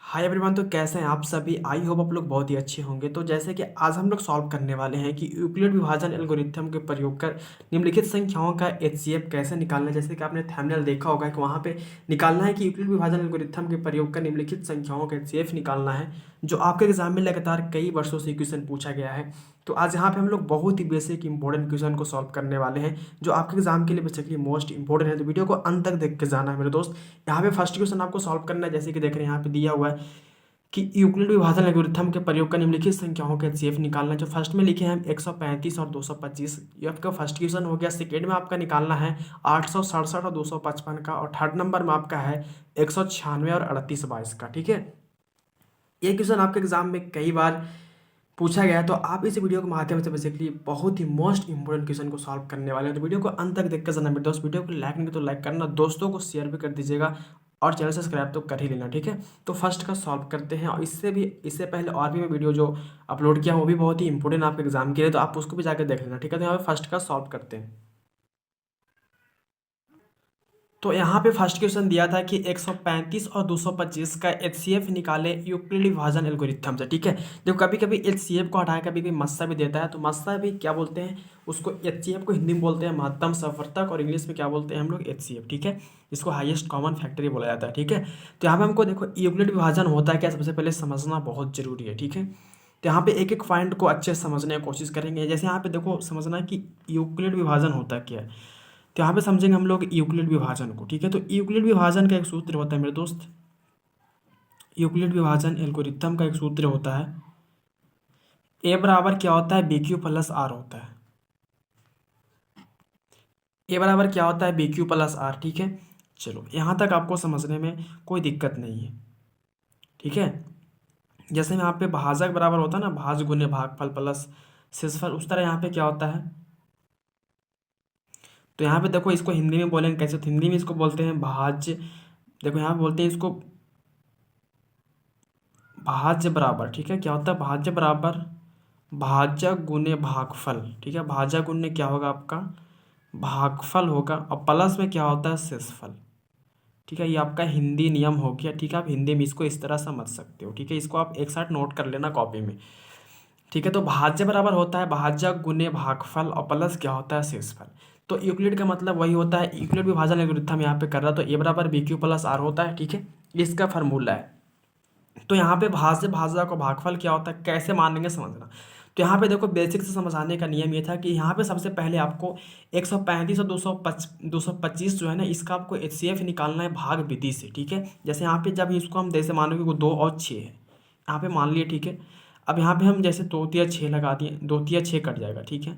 Hi everyone. तो कैसे हैं आप सभी? आई होप आप लोग बहुत ही अच्छे होंगे। तो जैसे कि आज हम लोग सॉल्व करने वाले हैं कि यूक्लिड विभाजन एल्गोरिथम के प्रयोग कर निम्नलिखित संख्याओं का एचसीएफ कैसे निकालना है। जैसे कि आपने थंबनेल देखा होगा कि वहाँ पे निकालना है कि यूक्लिड विभाजन एल्गोरिथम के प्रयोग कर निम्नलिखित संख्याओं का एचसीएफ निकालना है, जो आपके एग्जाम में लगातार कई वर्षों से क्वेश्चन पूछा गया है। तो आज यहाँ पे हम लोग बहुत ही बेसिक इंपॉर्टेंट क्वेश्चन को सॉल्व करने वाले हैं, जो आपके एग्जाम के लिए बेसिकली मोस्ट इंपॉर्टेंट है। तो वीडियो को अंत तक देख के जाना है मेरे दोस्त। यहाँ पे फर्स्ट क्वेश्चन आपको सॉल्व करना है। जैसे कि देख रहे हैं यहाँ पे दिया हुआ है कि यूक्लिड विभाजन एल्गोरिथम के प्रयोग कर निम्नलिखित संख्याओं का एचसीएफ निकालना है। जो फर्स्ट में लिखे हैं हम 135 और 225, ये आपका फर्स्ट क्वेश्चन हो गया। सेकेंड में आपका निकालना है 867 और 255 का, और थर्ड नंबर में आपका है 196 और 3822 का। ठीक है, ये क्वेश्चन आपके एग्जाम में कई बार पूछा गया है। तो आप इस वीडियो के माध्यम से बेसिकली बहुत ही मोस्ट इंपोर्टेंट क्वेश्चन को सॉल्व करने वाले हैं। तो वीडियो को अंत तक देखकर जाना मेरे दोस्त। वीडियो को लाइक नहीं तो लाइक करना, दोस्तों को शेयर भी कर दीजिएगा, और चैनल सब्सक्राइब तो कर ही लेना। ठीक है, तो फर्स्ट का सॉल्व करते हैं। और इससे पहले और भी मैं वीडियो जो अपलोड किया वो भी बहुत ही इंपॉर्टेंट आपके एग्जाम के लिए, तो आप उसको भी जाकर देख लेना। ठीक है, तो यहाँ पे फर्स्ट का सॉल्व करते हैं। तो यहाँ पे फर्स्ट क्वेश्चन दिया था कि 135 और 225 का एचसीएफ निकाले यूक्लिड विभाजन एल्गोरिथम से। ठीक है, देखो कभी कभी एचसीएफ को हटाया कभी कभी मस्सा भी देता है। तो मस्सा भी क्या बोलते हैं उसको, एचसीएफ को हिंदी में बोलते हैं महत्तम सफलतक, और इंग्लिश में क्या बोलते हैं हम लोग, एचसीएफ। ठीक है, इसको हाईएस्ट कॉमन फैक्टर बोला जाता है। ठीक है, तो यहाँ पे हमको देखो यूक्लिड विभाजन होता है क्या, सबसे पहले समझना बहुत जरूरी है। ठीक है, तो यहाँ पे एक एक पॉइंट को अच्छे से समझने की कोशिश करेंगे। जैसे यहाँ पे देखो समझना कि यूक्लिड विभाजन होता क्या है। तो यहाँ पे समझेंगे हम लोग यूक्लिड विभाजन को। ठीक है, तो यूक्लिड विभाजन का एक सूत्र होता है मेरे दोस्त, यूक्लिड विभाजन एल्गोरिथम का एक सूत्र होता है, ए बराबर क्या होता है, बी क्यू प्लस आर होता है। ए बराबर क्या होता है, बी क्यू प्लस आर। ठीक है, चलो यहाँ तक आपको समझने में कोई दिक्कत नहीं है। ठीक है, जैसे यहाँ पे भाजक बराबर होता है ना, भाज गुने भागफल प्लस शेषफल, उस तरह यहाँ पे क्या होता है। तो यहाँ पे देखो इसको हिंदी में बोलेंगे कैसे, तो हिंदी में इसको बोलते हैं भाज्य। देखो यहाँ पे बोलते हैं इसको भाज्य बराबर। ठीक है, क्या होता है भाज्य बराबर भाज्य गुने भागफल। ठीक है, भाज्य गुने क्या होगा आपका, भागफल होगा, और प्लस में क्या होता है, शेषफल। ठीक है, ये आपका हिंदी नियम हो गया। ठीक है, आप हिंदी में इसको इस तरह समझ सकते हो। ठीक है, इसको आप एक साथ नोट कर लेना कॉपी में। ठीक है, तो भाज्य बराबर होता है भाज्य गुने भागफल, और प्लस क्या होता है, शेषफल। तो यूक्लिड का मतलब वही होता है, यूक्लिड विभाजन एल्गोरिथम यहाँ पे कर रहा है, तो ए बराबर बी क्यू प्लस आर होता है। ठीक है, इसका फार्मूला है। तो यहाँ पे भाज्य भाज्य को भागफल क्या होता है, कैसे मानेंगे समझना। तो यहाँ पे देखो बेसिक से समझाने का नियम ये था कि यहाँ पे सबसे पहले आपको 135 और 225 जो है ना, इसका आपको एचसीएफ निकालना है भाग विधि से। ठीक है, जैसे यहाँ पे जब इसको हम जैसे मानो कि वो 2 और 6 है, यहाँ पे मान लिए। ठीक है, अब यहाँ पे हम जैसे 2 तिया 6 लगा दिए, 2 तिया 6 कट जाएगा। ठीक है,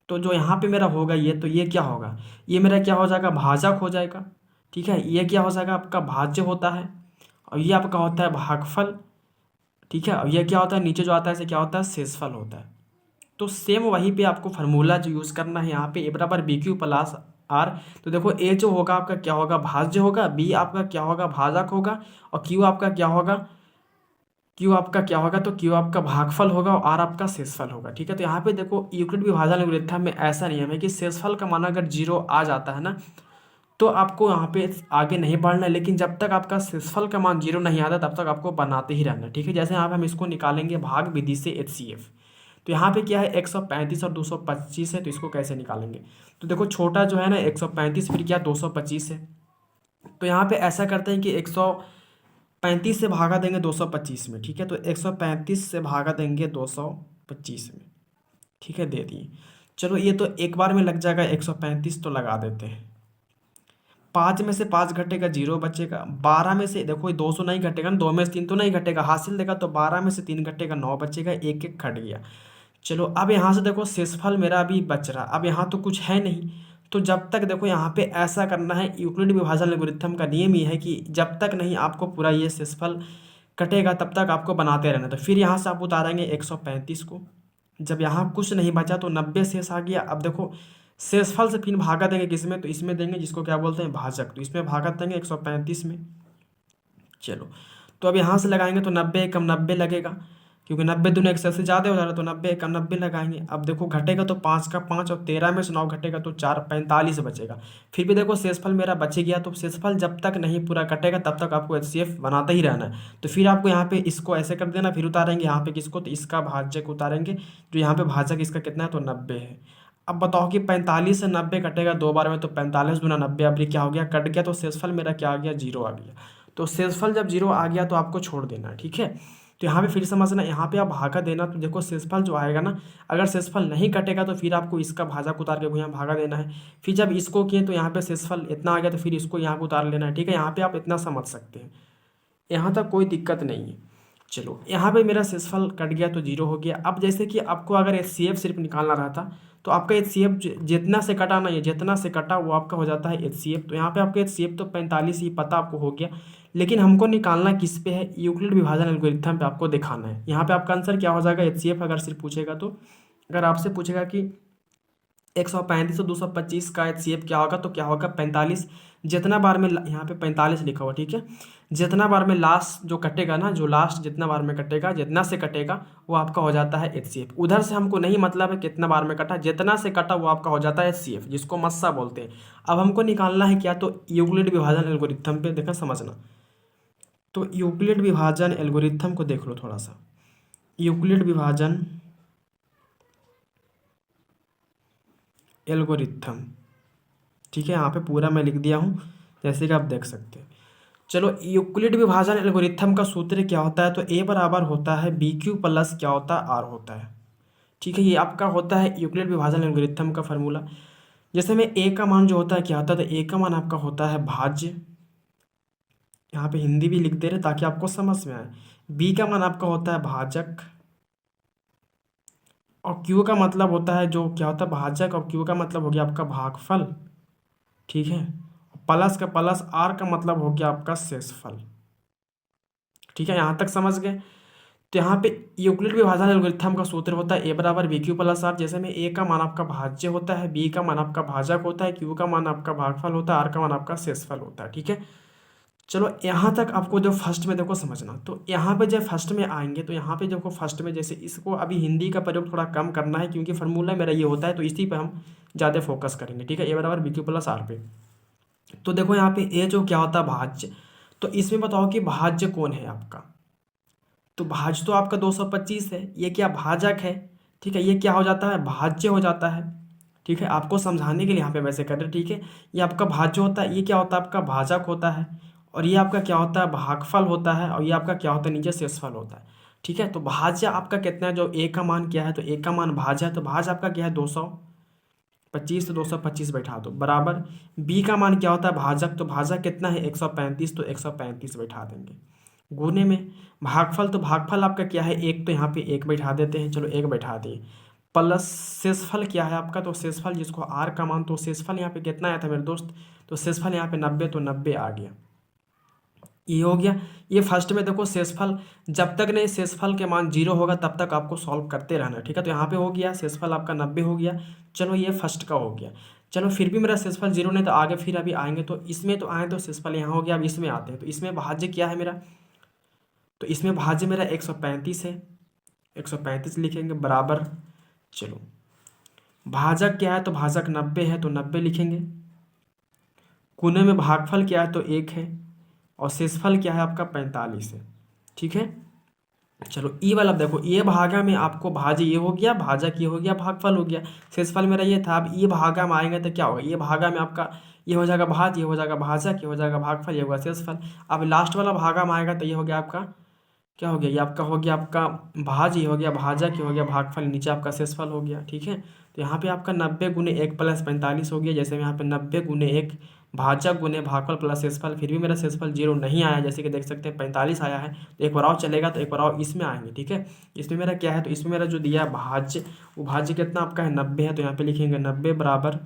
तो जो यहाँ पे मेरा होगा ये, तो ये क्या होगा, ये मेरा क्या हो जाएगा, भाजक हो जाएगा। ठीक है, ये क्या हो जाएगा आपका, भाज्य होता है, और ये आपका होता है भागफल। ठीक है, और ये क्या होता है, नीचे जो आता है इसे क्या होता है, शेषफल होता है। तो सेम वहीं पे आपको फार्मूला जो यूज़ करना है, यहाँ पे ए बराबर बी क्यू प्लस आर। तो देखो ए जो होगा आपका क्या होगा, भाज्य होगा, बी आपका क्या होगा, भाजक होगा, और क्यू आपका क्या होगा, क्यू आपका क्या होगा, तो क्यू आपका भागफल होगा, और आर आपका शेषफल होगा। ठीक है, तो यहाँ पे देखो यूक्लिड विभाजन एल्गोरिथम में ऐसा नियम है कि शेषफल का मान अगर 0 आ जाता है ना, तो आपको यहाँ पे आगे नहीं बढ़ना है। लेकिन जब तक आपका शेषफल का मान 0 नहीं आता तब तक आपको बनाते ही रहना है। ठीक है, जैसे यहाँ पे हम इसको निकालेंगे भाग विधि से एचसीएफ। तो यहाँ पे क्या है, 135 और 225 है, तो इसको कैसे निकालेंगे। तो देखो छोटा जो है ना 135, फिर क्या 225 है। तो यहाँ पे ऐसा करते हैं कि 135 से भागा देंगे 225 में। ठीक है, तो 135 से भागा देंगे 225 में। ठीक है, दे दिए। चलो ये तो एक बार में लग जाएगा 135, तो लगा देते हैं। 5 में से 5 घटेगा, 0 बचेगा। 12 में से देखो 200 नहीं घटेगा ना, 2 में से 3 तो नहीं घटेगा, हासिल देगा, तो 12 में से 3 घटेगा, 9 बचेगा, एक एक घट गया। चलो अब यहाँ से देखो शेषफल मेरा अभी बच रहा, अब यहाँ तो कुछ है नहीं। तो जब तक देखो यहाँ पे ऐसा करना है, यूक्लिड विभाजन एल्गोरिथम का नियम ये है कि जब तक नहीं आपको पूरा ये शेषफल कटेगा तब तक आपको बनाते रहना। तो फिर यहाँ से आप उतारेंगे 135 को, जब यहाँ कुछ नहीं बचा तो 90 शेष आ गया। अब देखो शेषफल से फिर भागा देंगे किसमें, तो इसमें देंगे जिसको क्या बोलते हैं, भाजक। तो इसमें भागा देंगे 135 में। चलो तो अब यहाँ से लगाएंगे तो 90 कम 90 लगेगा, क्योंकि 90 दूनी 100 से ज़्यादा हो जा रहा है, तो 90 का 90 लगाएंगे। अब देखो घटेगा तो 5 का 5 और 13 में से 9 घटेगा तो 4, 45 बचेगा। फिर भी देखो शेषफल मेरा बच ही गया, तो शेषफल जब तक नहीं पूरा कटेगा तब तक आपको HCF बनाते ही रहना है। तो फिर आपको यहाँ पे इसको ऐसे कर देना, फिर उतारेंगे यहाँ पे किसको, तो इसका भाजक उतारेंगे, जो यहाँ पे भाजक इसका कितना है तो 90 है। अब बताओ कि 45 से 90 कटेगा 2 बार में, तो 45 दूना 90, अब ये क्या हो गया, कट गया, तो शेषफल मेरा क्या आ गया, 0 आ गया। तो शेषफल जब 0 आ गया तो आपको छोड़ देना है, ठीक है। तो यहाँ पे फिर समझना, यहाँ पे आप भागा देना, तो देखो शेषफल जो आएगा ना, अगर शेषफल नहीं कटेगा तो फिर आपको इसका भाजक उतार के यहाँ भागा देना है। फिर जब इसको किए तो यहाँ पे शेषफल इतना आ गया, तो फिर इसको यहाँ को उतार लेना है, ठीक है। यहाँ पे आप इतना समझ सकते हैं, यहाँ तक कोई दिक्कत नहीं है। चलो यहाँ पे मेरा शेषफल कट गया तो 0 हो गया। अब जैसे कि आपको अगर HCF सिर्फ निकालना रहता, तो आपका HCF जितना से कटा ना, ये जितना से कटा वो आपका हो जाता है HCF। तो यहाँ पे आपका HCF तो 45 ही पता आपको हो गया, लेकिन हमको निकालना किस पे है, यूक्लिड विभाजन एल्गोरिथम पे आपको दिखाना है। यहाँ पे आपका आंसर क्या हो जाएगा, HCF अगर सिर्फ पूछेगा तो, अगर आपसे पूछेगा कि 135 और 225 का HCF क्या होगा, तो क्या होगा 45। जितना बार में यहाँ पे 45 लिखा हुआ, ठीक है। जितना बार में लास्ट जो कटेगा ना, जो लास्ट जितना बार में कटेगा, जितना से कटेगा वो आपका हो जाता है HCF। उधर से हमको नहीं मतलब है कितना बार में कटा, जितना से कटा वो आपका हो जाता है HCF, जिसको मस्सा बोलते हैं। अब हमको निकालना है क्या, तो यूक्लिड विभाजन एल्गोरिथम पे देखा, समझना। तो यूक्लिड विभाजन एल्गोरिथम को देख लो थोड़ा सा। यूक्लिड विभाजन एल्गोरिथम, ठीक है, यहाँ पे पूरा मैं लिख दिया हूँ जैसे कि आप देख सकते हैं। चलो यूक्लिड विभाजन एल्गोरिथम का सूत्र क्या होता है, तो A बराबर होता है BQ प्लस क्या होता है R होता है, ठीक है। ये आपका होता है यूक्लिड विभाजन एल्गोरिथम का फार्मूला। जैसे में A का मान जो होता है क्या होता है, तो A का मान आपका होता है भाज्य, यहाँ पे हिंदी भी लिख दे रहे ताकि आपको समझ में आए। B का मान आपका होता है भाजक, और Q का मतलब होता है जो क्या होता है भाजक, और Q का मतलब हो गया आपका भागफल, ठीक है। प्लस का प्लस R का मतलब हो गया आपका शेषफल, ठीक है। यहाँ तक समझ गए। तो यहाँ पे यूक्लिड विभाजन एल्गोरिथम का सूत्र होता है A बराबर BQ प्लस R। जैसे में A का मान आपका भाज्य होता है, B का मान आपका भाजक होता है, Q का मान आपका भागफल होता है, R का मान आपका शेषफल होता है, ठीक है। चलो यहाँ तक आपको जो फर्स्ट में देखो समझना। तो यहाँ पे जब फर्स्ट में आएंगे तो यहाँ पे देखो फर्स्ट में, जैसे इसको अभी हिंदी का प्रयोग थोड़ा कम करना है क्योंकि फार्मूला मेरा ये होता है, तो इसी पे हम ज़्यादा फोकस करेंगे, ठीक है। A बराबर BQ प्लस R पे। तो देखो यहाँ पे A जो क्या होता है भाज्य, तो इसमें बताओ कि भाज्य कौन है आपका, तो भाज्य तो आपका 225 है, ये क्या भाजक है, ठीक है। ये क्या हो जाता है, भाज्य हो जाता है, ठीक है। आपको समझाने के लिए यहाँ पे वैसे कर रहे, ठीक है। ये आपका भाज्य होता है, ये क्या होता है आपका भाजक होता है, और ये आपका क्या होता है भागफल होता है, और ये आपका क्या होता है नीचे शेषफल होता है, ठीक है। तो भाज्य आपका कितना है, जो A का मान क्या है, तो A का मान भाज्य है, तो भाज्य आपका क्या है 225, तो 225 बैठा दो बराबर। B का मान क्या होता है भाजक, तो भाजक कितना है 135, तो 135 बैठा देंगे। गुने में भागफल, तो भागफल आपका क्या है 1, तो यहाँ पे 1 बैठा देते हैं, चलो 1 बैठा दिए। प्लस शेषफल क्या है आपका, तो शेषफल जिसको R का मान, तो शेषफल यहाँ पे कितना आया था मेरे दोस्त, तो शेषफल यहाँ पे 90, तो 90 आ गया। ये हो गया। ये फर्स्ट में देखो शेषफल, जब तक नहीं शेषफल के मान 0 होगा तब तक आपको सॉल्व करते रहना, ठीक है। तो यहाँ पे हो गया शेषफल आपका 90 हो गया। चलो ये फर्स्ट का हो गया। चलो फिर भी मेरा शेषफल 0 नहीं, तो आगे फिर अभी आएंगे, तो इसमें तो आए तो शेषफल यहाँ हो गया। अब इसमें आते हैं, तो इसमें भाज्य क्या है मेरा, तो इसमें भाज्य मेरा 135 है, 135 लिखेंगे बराबर। चलो भाजक क्या है, तो भाजक 90 है, तो 90 लिखेंगे। गुने में भागफल क्या है, तो 1 है, और शेषफल क्या है आपका 45 है, ठीक है। चलो ई वाला देखो, ये भागा में आपको भाज्य ये हो गया, भाजक ये हो गया, भागफल हो गया, शेषफल मेरा ये था। अब ये भागा में आएंगे तो क्या होगा, ये भागा में आपका ये हो जाएगा भाज्य, ये हो जाएगा भाजक, ये हो जाएगा भागफल, ये होगा शेषफल। अब लास्ट वाला भागा में आएगा तो ये हो गया आपका क्या हो गया, ये आपका हो गया आपका भाज्य, ये हो गया भाजक, ये हो गया भागफल, नीचे आपका शेषफल हो गया, ठीक है। तो यहाँ पे आपका 90 गुने 1 प्लस 45 हो गया। जैसे मैं यहाँ पे 90 गुने 1 भाजक गुने भागफल प्लस शेषफल, फिर भी मेरा शेषफल 0 नहीं आया, जैसे कि देख सकते हैं 45 आया है। तो एक बार और चलेगा, तो एक बार और इसमें आएंगे, ठीक है। इसमें मेरा क्या है, तो इसमें मेरा जो दिया है भाज्य, वो भाज्य कितना आपका है 90 है, तो यहाँ पे लिखेंगे 90 बराबर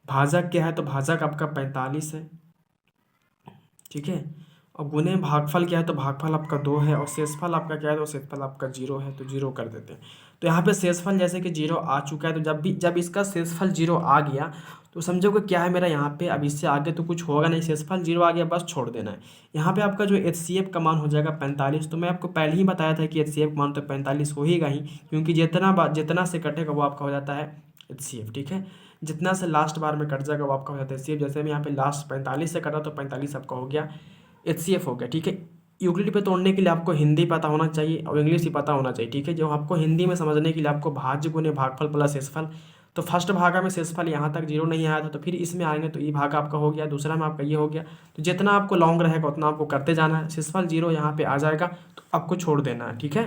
भाजक क्या है, तो भाजक आपका 45 है, ठीक है। और गुने भागफल क्या है, तो भागफल आपका 2 है, और शेषफल आपका क्या है, तो शेषफल आपका 0 है, तो 0 कर देते हैं। तो यहाँ पे शेषफल जैसे कि 0 आ चुका है, तो जब इसका शेषफल 0 आ गया तो समझो कि क्या है मेरा यहाँ पे, अब इससे आगे तो कुछ होगा नहीं, शेषफल 0 आ गया, बस छोड़ देना है। यहाँ पे आपका जो HCF का मान हो जाएगा 45। तो मैं आपको पहले ही बताया था कि HCF मान तो 45 हो ही, क्योंकि जितना से कटेगा वो आपका हो जाता है HCF, ठीक है। जितना से लास्ट बार में कट जाएगा वो आपका हो जाता है HCF। जैसे मैं यहाँ पे लास्ट 45 से कटा तो 45 आपका हो गया HCF हो गया, ठीक है। यूक्लिड पे तोड़ने के लिए आपको हिंदी पता होना चाहिए और इंग्लिश ही पता होना चाहिए, ठीक है। जो आपको हिंदी में समझने के लिए आपको भाज्य गुने भागफल प्लस शेषफल, तो फर्स्ट भागा में शेषफल यहाँ तक 0 नहीं आया था, तो फिर इसमें आएंगे तो ये भाग आपका हो गया, दूसरा में आपका ये हो गया। तो जितना आपको लॉन्ग रहेगा उतना आपको करते जाना है। शेषफल 0 यहाँ पे आ जाएगा तो आपको छोड़ देना है, ठीक है।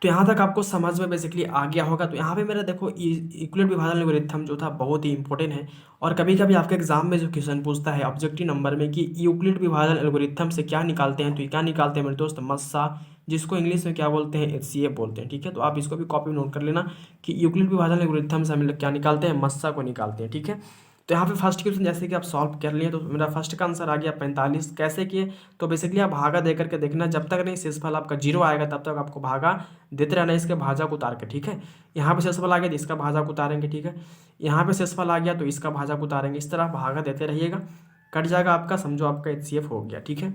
तो यहाँ तक आपको समझ में बेसिकली आ गया होगा। तो यहाँ पे मेरा देखो यूक्लिड विभाजन एल्गोरिथम जो था बहुत ही इंपॉर्टेंट है, और कभी कभी आपके एग्जाम में जो क्वेश्चन पूछता है ऑब्जेक्टिव नंबर में कि यूक्लिड विभाजन एल्गोरिथम से क्या निकालते हैं, तो ये क्या निकालते हैं मेरे दोस्त, मस्सा, जिसको इंग्लिश में क्या बोलते हैं, HCF बोलते हैं, ठीक है। तो आप इसको भी कॉपी नोट कर लेना कि यूक्लिड विभाजन एल्गोरिथम से हम लोग क्या निकालते हैं, मस्सा को निकालते हैं, ठीक है। तो यहाँ पे फर्स्ट क्वेश्चन जैसे कि आप सॉल्व कर लिए, तो मेरा फर्स्ट का आंसर आ गया 45। कैसे किए, तो बेसिकली आप भागा दे करके देखना, जब तक नहीं शेषफल आपका 0 आएगा तब तक आपको भागा देते रहना इसके भाजक उतार के, ठीक है। यहाँ पे शेषफल आ गया तो इसका भाजक उतारेंगे, ठीक है। यहाँ पे शेषफल आ गया तो इसका भाजक उतारेंगे, इस तरह भागा देते रहिएगा, कट जाएगा आपका, समझो आपका HCF हो गया, ठीक है।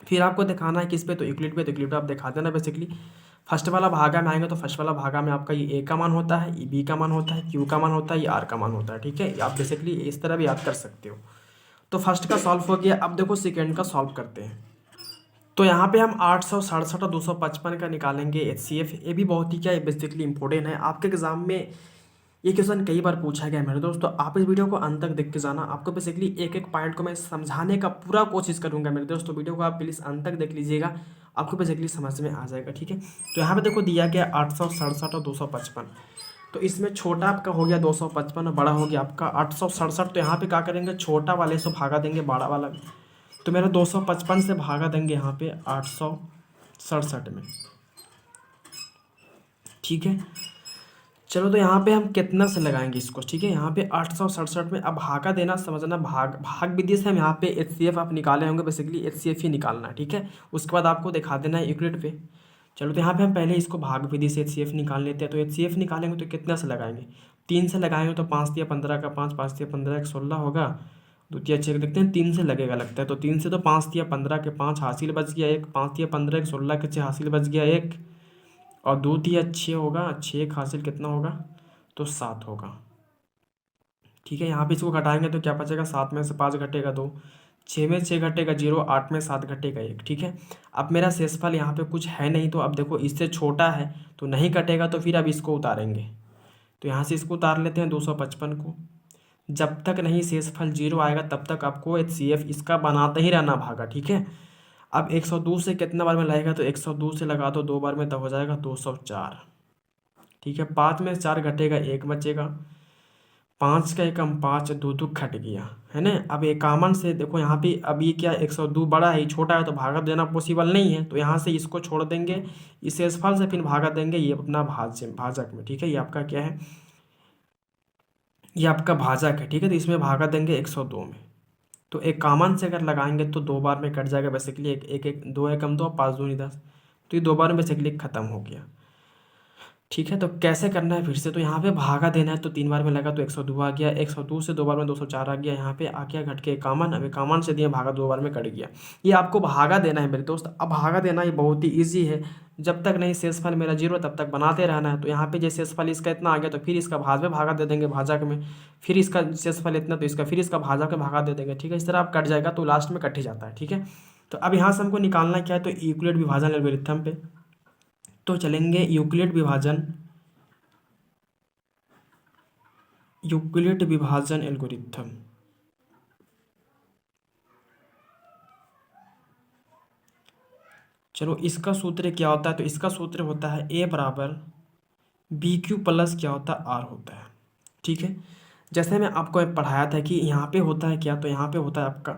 फिर आपको दिखाना है किस पे, तो यूक्लिड पे। तो यूक्लिड पे आप दिखा देना बेसिकली। फर्स्ट वाला भागा में आएंगे तो फर्स्ट वाला भागा में आपका ये A का मान होता है, ये B का मान होता है, Q का मान होता है, ये R का मान होता है, ठीक है। आप बेसिकली इस तरह भी याद कर सकते हो। तो फर्स्ट का सॉल्व हो गया। अब देखो सेकेंड का सॉल्व करते हैं। तो यहाँ पे हम 867 और 255 का निकालेंगे HCF। ये भी बहुत ही क्या बेसिकली इंपॉर्टेंट है, आपके एग्जाम में ये क्वेश्चन कई बार पूछा गया है मेरे दोस्तों। आप इस वीडियो को अंत तक देख के जाना, आपको बेसिकली एक एक पॉइंट को मैं समझाने का पूरा कोशिश करूंगा मेरे दोस्तों। वीडियो को आप प्लीज़ अंत तक देख लीजिएगा, आपको बेसिकली समझ में आ जाएगा, ठीक है। तो यहाँ पे देखो दिया गया 867 और 255। तो इसमें छोटा आपका हो गया 255 और बड़ा हो गया आपका 867। तो यहाँ पे क्या करेंगे, छोटा वाले से भागा देंगे बड़ा वाला में। तो मेरा 255 से भागा देंगे यहाँ पे 867 में, ठीक है। चलो तो यहाँ पे हम कितना से लगाएंगे इसको, ठीक है। यहाँ पे 867 में अब भागा देना समझना, भाग विधि से हम यहाँ पे HCF आप निकाले होंगे, बेसिकली HCF ही निकालना है, ठीक है। उसके बाद आपको दिखा देना है यूक्लिड पे। चलो तो यहाँ पे हम पहले इसको भाग विधि से HCF निकाल लेते हैं। तो HCF निकालेंगे तो कितना से लगाएंगे, 3 से लगाएंगे तो 5 तिया 15 का 5, 5 तिया 15 एक 16 होगा, द्वितीय छः देखते हैं 3 से लगेगा लगता है। तो 3 से तो 5 तिया 15 के 5 हासिल बच गया एक, 5 तिया 15 एक 16 के 6 हासिल बच गया एक, और 2 तिया 6 होगा, 6 एक हासिल कितना होगा, तो 7 होगा, ठीक है। यहाँ पे इसको घटाएंगे तो क्या बचेगा, 7 में से 5 घटेगा 2, 6 में 6 घटेगा 0, 8 में 7 घटेगा 1, ठीक है। अब मेरा शेषफल यहाँ पे कुछ है नहीं, तो अब देखो इससे छोटा है तो नहीं कटेगा, तो फिर अब इसको उतारेंगे। तो यहाँ से इसको उतार लेते हैं 255 को। जब तक नहीं शेषफल 0 आएगा तब तक आपको HCF इसका बनाते ही रहना भागा, ठीक है। अब 102 से कितना बार में लगेगा, तो 102 से लगा दो 2 बार में, तो हो जाएगा 204, ठीक है। 5 में 4 घटेगा 1 बचेगा, 5 का एकम 5, 2 2 घट गया, है ना। अब 51 से देखो यहाँ पे, अब ये क्या 102 बड़ा है, छोटा है, तो भागा देना पॉसिबल नहीं है, तो यहाँ से इसको छोड़ देंगे, इस शेषफल से फिर भागा देंगे ये अपना भाजक में, ठीक है। ये आपका क्या है, ये आपका भाजक है, ठीक है। तो इसमें भागा देंगे 102 में। तो एक कॉमन से अगर लगाएंगे तो 2 बार में कट जाएगा बेसिकली, एक 2 एकम 2, 5 दूनी 10, तो ये 2 बार में बेसिकली खत्म हो गया, ठीक है। तो कैसे करना है फिर से, तो यहाँ पे भागा देना है, तो 3 बार में लगा तो 102 आ गया, 102 से 2 बार में 204 आ गया, यहाँ पे आ गया घट के कामन, अब कामन से दिया भागा 2 बार में कट गया। ये आपको भागा देना है मेरे दोस्त। अब भागा देना ये बहुत ही ईजी है, जब तक नहीं शेषफल मेरा 0 तब तक बनाते रहना है। तो यहाँ पे जैसे शेषफल इसका इतना आ गया तो फिर इसका भाज में भागा दे देंगे भाजक में, फिर इसका शेषफल इतना तो इसका फिर इसका भाजक में भागा दे देंगे, ठीक है। इस तरह आप कट जाएगा तो लास्ट में कट ही जाता है, ठीक है। तो अब यहाँ से हमको निकालना क्या है, तो यूक्लिड विभाजन एल्गोरिथम पे तो चलेंगे। यूक्लिड विभाजन एल्गोरिथम, चलो इसका सूत्र क्या होता है, तो इसका सूत्र होता है A बराबर BQ प्लस क्या होता है R होता है, ठीक है। जैसे मैं आपको पढ़ाया था कि यहाँ पे होता है क्या, तो यहाँ पे होता है आपका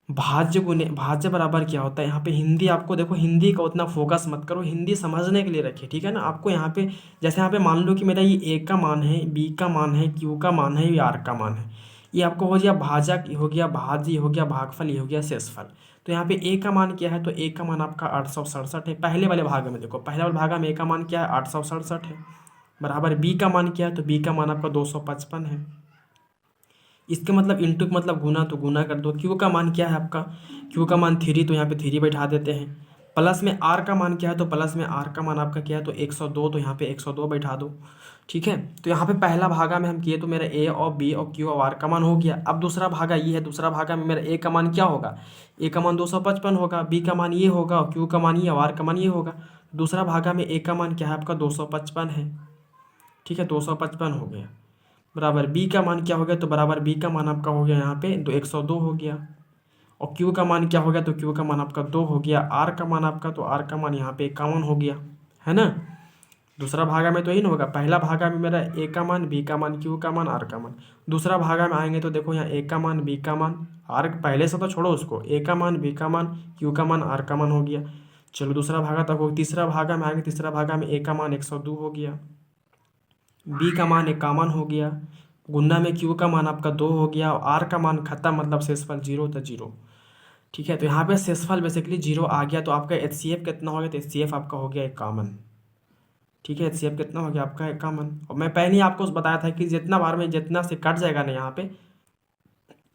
भाज्य गुने भाज्य बराबर क्या होता है। यहाँ पे हिंदी आपको देखो, हिंदी का उतना फोकस मत करो, हिंदी समझने के लिए रखिए, ठीक है ना। आपको यहाँ पे जैसे यहाँ पे मान लो कि मेरा ये A का मान है, B का मान है, Q का मान है, या R का मान है, ये आपको हो गया भाजक, ये हो गया भाज्य, ये हो गया भागफल, ये हो गया शेषफल। तो यहाँ पे ए का मान क्या है, तो ए का मान आपका 867 है। पहले वाले भाग में देखो, पहले वाले भाग में ए का मान क्या है, 867 है। बराबर बी का मान क्या है, तो बी का मान आपका 255 है। इसके मतलब इंटू का मतलब गुना, तो गुना कर दो। क्यू का मान क्या है आपका, क्यू का मान 3, तो यहाँ पे 3 बैठा देते हैं। प्लस में आर का मान क्या है, तो प्लस में आर का मान आपका क्या है, तो 102, तो यहाँ पे 102 बैठा दो। ठीक है, तो यहाँ पे पहला भागा में हम किए तो मेरा ए और बी और क्यू और आर का मान हो गया। अब दूसरा भागा ये है, दूसरा भागा में मेरा ए का मान क्या होगा, ए का मान 255 होगा, बी का मान ये होगा और क्यू का मान ये और आर का मान ये होगा। दूसरा भागा में ए का मान क्या है आपका, 255 है। ठीक है, 255 हो गया। बराबर बी का मान क्या हो गया, तो बराबर बी का मान आपका हो गया यहाँ पे 102 हो गया। और क्यू का मान क्या हो गया, तो क्यू का मान आपका 2 हो गया। आर का मान आपका, तो आर का मान यहाँ पे 51 हो गया, है ना। दूसरा भागा में तो यही ना होगा, पहला भागा में मेरा ए का मान, बी का मान, क्यू का मान, आर का मान। दूसरा भागा में आएंगे तो देखो यहाँ ए का मान, बी का मान, आर, पहले से तो छोड़ो उसको, ए का मान, बी का मान, क्यू का मान, आर का मान हो गया। चलो दूसरा भागा तक हो। तीसरा भागा में आएंगे, तीसरा भागा में ए का मान 102 हो गया, बी का मान 51 हो गया, गुना में क्यू का मान आपका 2 हो गया और आर का मान खत्म, मतलब शेषफल 0 था 0। ठीक है, तो यहाँ पे शेषफल बेसिकली 0 आ गया। तो आपका HCF कितना हो गया, तो HCF आपका हो गया 51। ठीक है, HCF कितना हो गया आपका 51। और मैं पहले ही आपको बताया था कि जितना बार में जितना से कट जाएगा ना यहाँ पे,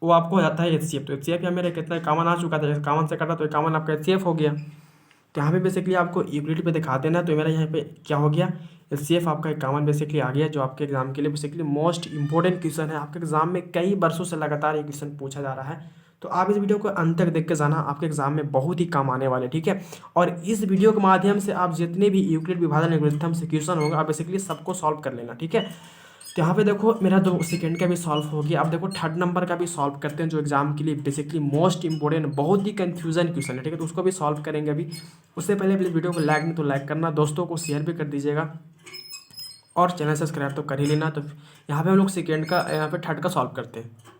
वो आपको हो जाता है HCF। तो HCF यहाँ मेरे कितना 51 आ चुका था, 51 से कटा तो 51 आपका HCF हो गया। तो यहाँ पे बेसिकली आपको यूटिलिटी पे दिखा देना। तो मेरा यहाँ पे क्या हो गया, HCF आपका 51 बेसिकली आ गया, जो आपके एग्जाम के लिए बेसिकली मोस्ट इंपॉर्टेंट क्वेश्चन है। आपके एग्जाम में कई वर्षों से लगातार ये क्वेश्चन पूछा जा रहा है। तो आप इस वीडियो को अंत तक देख के जाना, आपके एग्जाम में बहुत ही काम आने वाले। ठीक है, और इस वीडियो के माध्यम से आप जितने भी यूक्लिड विभाजन एल्गोरिथम से क्वेश्चन होगा, आप बेसिकली सबको सॉल्व कर लेना। ठीक है, तो यहाँ पे देखो मेरा 2 सेकंड का भी सॉल्व हो गया। अब देखो थर्ड नंबर का भी सॉल्व करते हैं, जो एग्जाम के लिए बेसिकली मोस्ट इंपॉर्टेंट, बहुत ही कंफ्यूजन क्वेश्चन है। ठीक है, तो उसको भी सॉल्व करेंगे अभी। उससे पहले प्लीज़ वीडियो को लाइक नहीं तो लाइक करना, दोस्तों को शेयर भी कर दीजिएगा और चैनल सब्सक्राइब तो कर ही लेना। तो यहाँ पे हम लोग सेकेंड का, यहाँ पे थर्ड का सॉल्व करते हैं।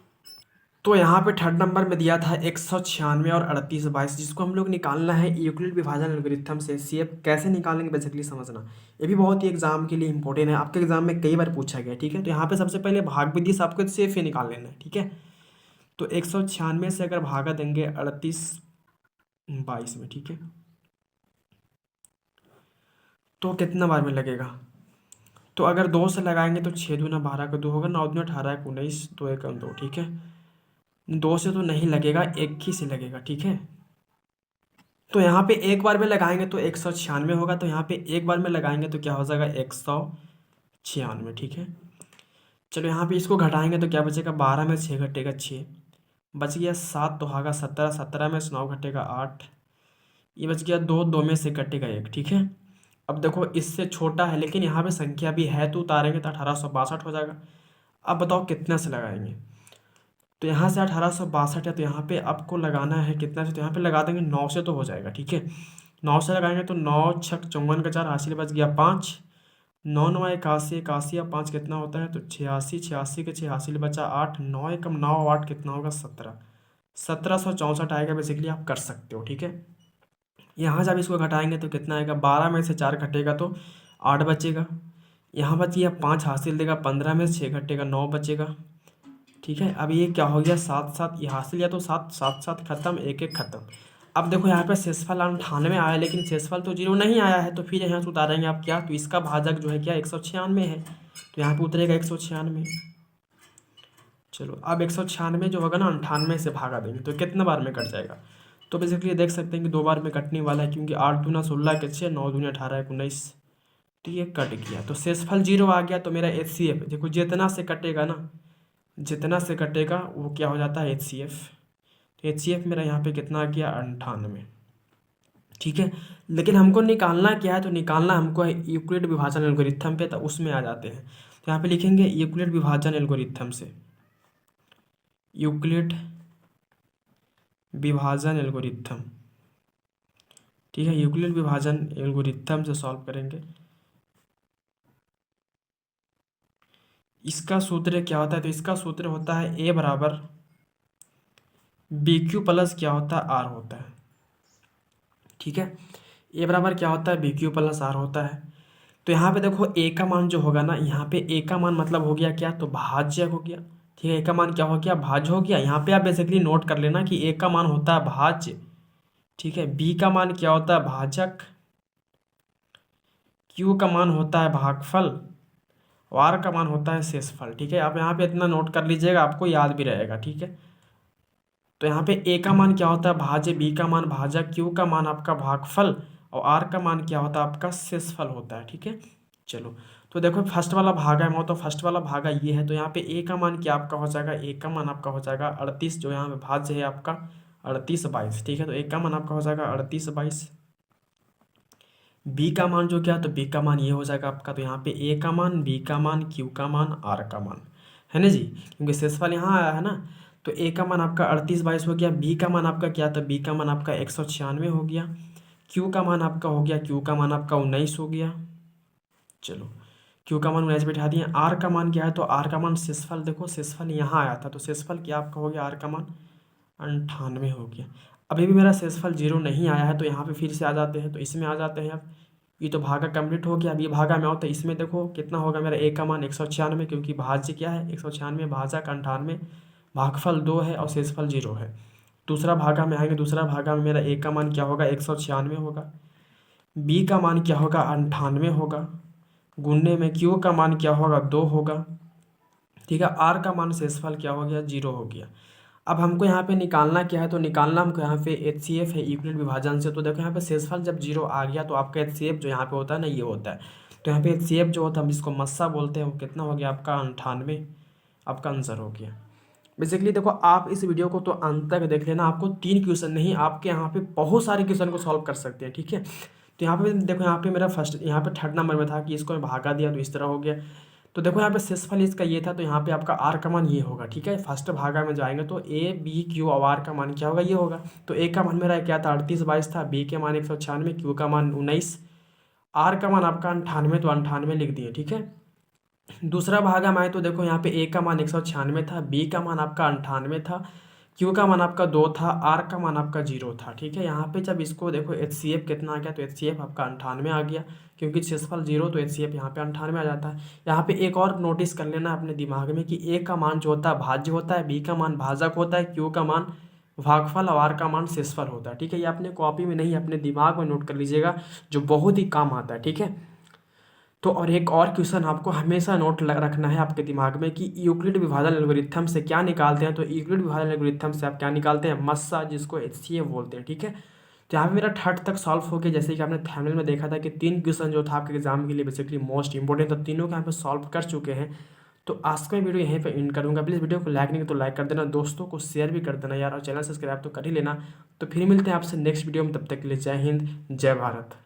तो यहाँ पे थर्ड नंबर में दिया था 196 और 38/22, जिसको हम लोग निकालना है यूक्लिड विभाजन एल्गोरिथम से। HCF कैसे निकालेंगे बेसिकली समझना, ये भी बहुत ही एग्जाम के लिए इंपॉर्टेंट है, आपके एग्जाम में कई बार पूछा गया। ठीक है, तो यहाँ पे सबसे पहले भाग विधि से आपको HCF ही निकाल लेना है। ठीक है, तो 196 से अगर भागा देंगे 38/22 में, ठीक है, तो कितना बार में लगेगा, तो अगर 2 से लगाएंगे तो 6 दूना 12 का 2 होगा, 9 दूना 18 का 19, 2 1 2। ठीक है, 2 से तो नहीं लगेगा, एक ही से लगेगा। ठीक है, तो यहाँ पे एक बार में लगाएंगे तो 196 होगा, तो यहाँ पे एक बार में लगाएंगे तो क्या हो जाएगा 196। ठीक है, चलो यहाँ पे इसको घटाएंगे तो क्या बचेगा, 12 में 6 घटेगा 6, बच गया 7, तो होगा 17, 17 में से 9 घटेगा 8, ये बच गया 2, 2 में से घटेगा 1। ठीक है, अब देखो इससे छोटा है लेकिन यहाँ पे संख्या भी है, तो उतारेंगे तो 1862 हो जाएगा। अब बताओ कितना से लगाएंगे, तो यहाँ से 1862 है, तो यहाँ पे आपको लगाना है कितना से, तो यहाँ पे लगा देंगे 9 से, तो हो जाएगा। ठीक है, 9 से लगाएंगे तो 9 छक 54 का 4, हासिल बच गया 5, 9 9 81, 81 और 5 कितना होता है, तो 86, 86 के 6 हासिल बचा 8, 9 एकम 9 8 कितना होगा 17, 1764 आएगा। बेसिकली आप कर सकते हो। ठीक है, यहाँ जब इसको घटाएंगे तो कितना आएगा, 12 में से 4 घटेगा तो 8 बचेगा, यहाँ बच गया 5 हासिल देगा, 15 में से 6 घटेगा 9 बचेगा। ठीक है, अब ये क्या हो गया 7 7, ये हासिल या तो 7 7 7 खत्म, 1 1 खत्म। अब देखो यहाँ पे शेषफल 98 आया, लेकिन शेषफल तो 0 नहीं आया है, तो फिर यहाँ से उतारेंगे आप क्या, तो इसका भाजक जो है क्या 196 है, तो यहाँ पे उतरेगा 196। चलो अब 196 जो होगा ना 98 से भागा देंगे तो कितने बार में कट जाएगा, तो बेसिकली देख सकते हैं कि 2 बार में कटने वाला है, क्योंकि 8 दूना 16 के 6, 9 दूना 18 के 19, तो ये कट गया, तो शेषफल 0 आ गया। तो मेरा HCF देखो जितना से कटेगा ना, जितना से कटेगा वो क्या हो जाता है HCF, तो HCF मेरा यहाँ पे कितना आ गया 98। ठीक है, लेकिन हमको निकालना क्या है, तो निकालना हमको है यूक्लिड विभाजन एल्गोरिथम पे, तो उसमें आ जाते हैं। तो यहाँ पे लिखेंगे यूक्लिड विभाजन एल्गोरिथम से, यूक्लिड विभाजन एल्गोरिथम। ठीक है, यूक्लिड विभाजन एल्गोरिथम से सॉल्व करेंगे। इसका सूत्र क्या होता है, तो इसका सूत्र होता है A बराबर BQ प्लस क्या होता है R होता है। ठीक है, A बराबर क्या होता है, BQ प्लस R होता है। तो यहाँ पे देखो A का मान जो होगा ना, यहाँ पे A का मान मतलब हो गया क्या, तो भाज्य हो गया। ठीक है। ए का मान क्या हो गया, भाज्य हो गया। यहाँ पे आप बेसिकली नोट कर लेना कि ए का मान होता है भाज्य, ठीक है। बी का मान क्या होता है, भाजक। क्यू का मान होता है भागफल, और आर का मान होता है शेषफल, ठीक है। आप यहाँ पे इतना नोट कर लीजिएगा, आपको याद भी रहेगा, ठीक है। तो यहाँ पे ए का मान क्या होता है भाज्य, बी का मान भाजक, क्यू का मान आपका भागफल, और आर का मान क्या होता है आपका शेषफल होता है, ठीक है। चलो, तो देखो फर्स्ट वाला भागा है, तो फर्स्ट वाला भागा ये है, तो यहाँ पे ए का मान क्या आपका हो जाएगा, ए का मान आपका हो जाएगा 38, जो यहाँ पे भाज्य है आपका 38/22, ठीक है। तो ए का मान आपका हो जाएगा 38/22। बी का मान जो क्या, तो बी का मान ये हो जाएगा आपका, तो यहाँ पे ए का मान, बी का मान, क्यू का मान, आर का मान, है ना जी, क्योंकि शेषफल यहाँ आया है ना। तो ए का मान आपका 38/22 हो गया। बी का मान आपका क्या, तो बी का मान आपका 196 हो गया। क्यू का मान आपका हो गया, क्यू का मान आपका 19 हो गया। चलो, क्यू का मान 19 बैठा दिए। आर का मान क्या है, तो आर का मान शेषफल, देखो शेषफल यहाँ आया था, तो शेषफल क्या आपका हो गया, आर का मान 98 हो गया। अभी भी मेरा शेषफल 0 नहीं आया है, तो यहाँ पे फिर से आ जाते हैं, तो इसमें आ जाते हैं अब। ये तो भागा कंप्लीट हो गया, अब ये भागा में आओ, तो इसमें देखो कितना होगा मेरा, ए का मान 196, क्योंकि भाज्य क्या है 196, भाजक 98, भागफल 2 है और शेषफल 0 है। दूसरा भागा में आएंगे, दूसरा भागा में मेरा ए का मान क्या होगा, 196 होगा। बी का मान क्या होगा, 98 होगा। गुणने में क्यू का मान क्या होगा, 2 होगा, ठीक है। आर का मान शेषफल क्या हो गया, 0 हो गया। अब हमको यहाँ पे निकालना क्या है, तो निकालना हमको यहाँ पे HCF है यूक्लिड विभाजन से। तो देखो यहाँ पे शेषफल जब 0 आ गया, तो आपका HCF जो यहाँ पे होता है ना, ये होता है। तो यहाँ पे HCF जो होता है, हम इसको मस्सा बोलते हैं, वो कितना हो गया आपका 98, आपका आंसर हो गया। बेसिकली देखो, आप इस वीडियो को तो अंत तक देख लेना, आपको 3 क्वेश्चन नहीं, आपके यहाँ पे बहुत सारे क्वेश्चन को सॉल्व कर सकते हैं, ठीक है। तो यहाँ पे देखो, यहाँ पे मेरा फर्स्ट, यहाँ पे थर्ड नंबर में था कि इसको मैं भागा दिया तो इस तरह हो गया। तो देखो यहाँ पे शेषफल इसका ये था, तो यहाँ पे आपका आर का मान ये होगा, ठीक है। फर्स्ट भागा में जाएंगे तो ए बी क्यू और आर का मान क्या होगा, ये होगा। तो ए का मान मेरा क्या था, 38/22 था। बी के मान 196, क्यू का मान 19, आर का मान आपका 98, तो 98 लिख दिए, ठीक है। दूसरा भागा में आए तो देखो यहाँ पे ए का मान 196 था, बी का मान आपका 98 था, क्यू का मान आपका 2 था, आर का मान आपका 0 था, ठीक है। यहाँ पे जब इसको देखो HCF कितना आ गया, तो HCF आपका 98 आ गया, क्योंकि शेषफल 0, तो HCF यहाँ पे 98 आ जाता है। यहाँ पे एक और नोटिस कर लेना अपने दिमाग में कि ए का मान जो होता है भाज्य होता है, बी का मान भाजक होता है, क्यू का मान भागफल और आर का मान शेषफल होता है, ठीक है। ये अपने कॉपी में नहीं, अपने दिमाग में नोट कर लीजिएगा, जो बहुत ही काम आता है, ठीक है। तो और एक और क्वेश्चन आपको हमेशा नोट रखना है आपके दिमाग में कि यूक्लिड विभाजन एल्गोरिथम से क्या निकालते हैं। तो यूक्लिड विभाजन एल्गोरिथम से आप क्या निकालते हैं, मस्सा, जिसको HCF बोलते हैं, ठीक है। तो यहाँ पे मेरा थर्ड तक सॉल्व हो गया, जैसे कि आपने थंबनेल में देखा था कि 3 क्वेश्चन जो था आपके एग्जाम के लिए बेसिकली मोस्ट इंपॉर्टेंट था, तीनों को यहाँ पे सॉल्व कर चुके हैं। तो आज का वीडियो यहीं पे एंड करूँगा। प्लीज़ वीडियो को लाइक नहीं तो लाइक कर देना, दोस्तों को शेयर भी कर देना यार, और चैनल सब्सक्राइब तो कर ही लेना। तो फिर मिलते हैं आपसे नेक्स्ट वीडियो में, तब तक के लिए जय हिंद, जय भारत।